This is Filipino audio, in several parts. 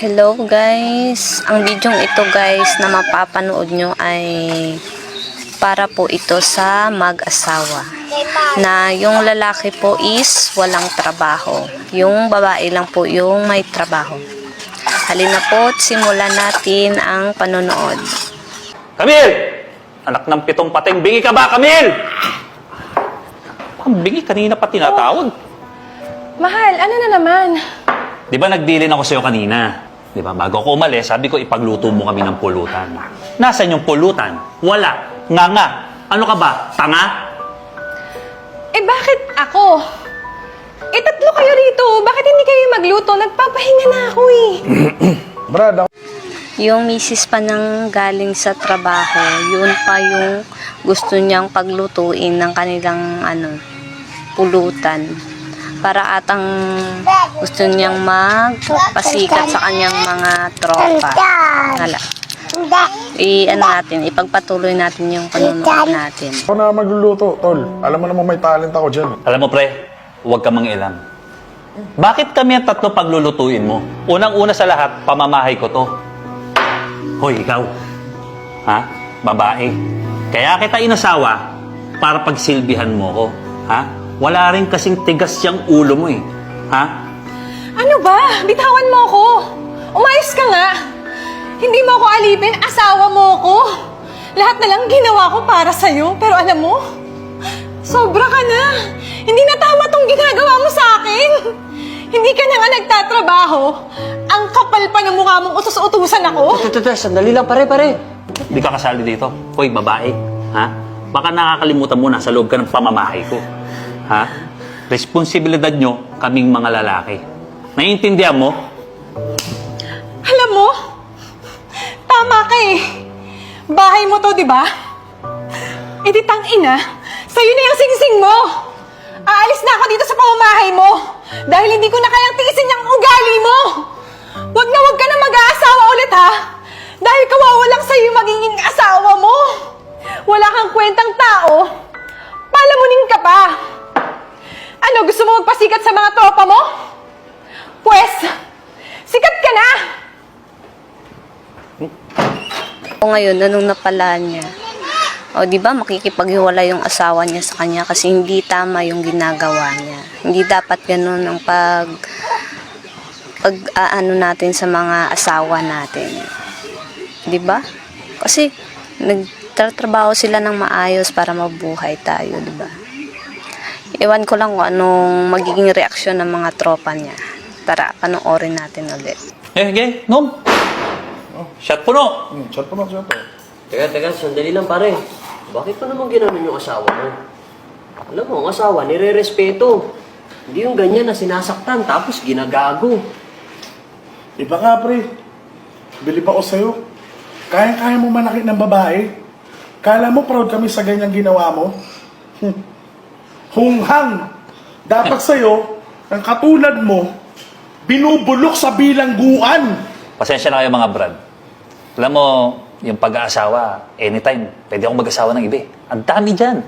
Hello guys, ang video ito guys na mapapanood nyo ay para po ito sa mag-asawa na yung lalaki po is walang trabaho, yung babae lang po yung may trabaho. Halina po at simulan natin ang panonood. Camille! Anak ng pitong pating, bingi ka ba, Camille? Ang bingi, kanina pa tinatawag. Mahal, ano na naman? Di ba nagdilin ako sa'yo kanina? Di ba, bago ako umalis, sabi ko ipagluto mo kami ng pulutan. Nasaan yung pulutan? Wala. Nga. Ano ka ba? Tanga? Eh bakit ako? Eh tatlo kayo rito. Bakit hindi kayo magluto? Nagpapahinga na ako eh. Brad, ako. Yung misis pa nang galing sa trabaho, yun pa yung gusto niyang paglutuin ng kanilang pulutan. Para atang gusto niyang magpasikat sa kanyang mga tropa. Hala. Ipagpatuloy natin yung panunood natin. Ako na magluluto, tol. Alam mo naman may talent ako dyan. Alam mo, pre, huwag ka mangialam. Bakit kami ang tatlo paglulutuin mo? Unang-una sa lahat, pamamahay ko to. Hoy, ikaw. Ha? Babae. Kaya kita inasawa para pagsilbihan mo ko. Ha? Wala rin kasing tigas yung ulo mo eh. Ha? Ano ba? Bitawan mo ako. Umayos ka nga. Hindi mo ako alipin, asawa mo ako. Lahat na lang ginawa ko para sa'yo. Pero alam mo, sobra ka na. Hindi na tama tong ginagawa mo sa akin. Hindi ka na nga nagtatrabaho. Ang kapal pa ng mukha mong utos-utusan ako. Sandali lang, pare. Di ka kasali dito. Hoy, babae. Ha? Baka nakakalimutan mo na sa loob ka ng pamamahay ko. Ha? Responsibilidad nyo, kaming mga lalaki. Naiintindihan mo? Alam mo, tama ka eh. Bahay mo to, di ba? E di tangina, sa'yo na yung singsing mo. Aalis na ako dito sa pamamahay mo dahil hindi ko na kayang tiisin yung ugali mo. Wag ka na mag-aasawa ulit ha. Dahil kawawa lang sa'yo yung magiging asawa mo. Wala kang kwentang tao. Palamunin ka pa. Ano, gusto mo magpasikat sa mga tropa mo? Pwes, sikat ka na! O ngayon, anong napala niya? O di ba makikipaghiwalay yung asawa niya sa kanya kasi hindi tama yung ginagawa niya. Hindi dapat ganun ang natin sa mga asawa natin. Di ba? Kasi nagtatrabaho sila ng maayos para mabuhay tayo, di ba? Ewan ko lang kung anong magiging reaksyon ng mga tropa niya. Tara, panoorin natin ulit. Nom. Shot puno. Chat po na. Teka, sandali lang, pare. Bakit pa naman ginanon yung asawa mo? Alam mo, ang asawa, nire-respeto. Hindi yung ganyan na sinasaktan, tapos ginagago. Iba nga, pre. Bilib ako sa'yo. Kaya mo manakit ng babae. Kala mo proud kami sa ganyang ginawa mo? Hunghang. Dapat sa'yo, ang katulad mo, binubulok sa bilangguan. Pasensya na kayo mga brad. Alam mo, yung pag-aasawa, anytime, pwede akong mag-asawa ng iba. Ang dami dyan.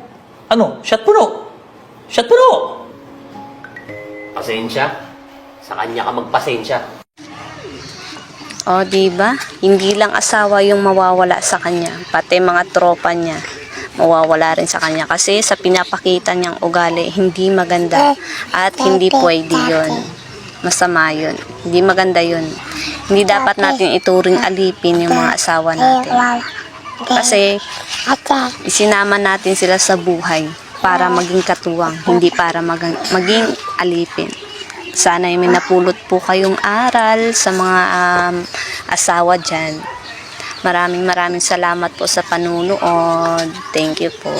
Ano? Shot puno. Shot puno. Pasensya. Sa kanya ka magpasensya. O, di ba? Hindi lang asawa yung mawawala sa kanya, pati mga tropa niya mawawala rin sa kanya kasi sa pinapakita niyang ugali hindi maganda at hindi pwede yun. Masama yun. Hindi maganda yun. Hindi dapat natin ituring alipin yung mga asawa natin. Kasi isinama natin sila sa buhay para maging katuwang, hindi para maging alipin. Sana may napulot po kayong aral sa mga asawa dyan. Maraming salamat po sa panunood. Thank you po.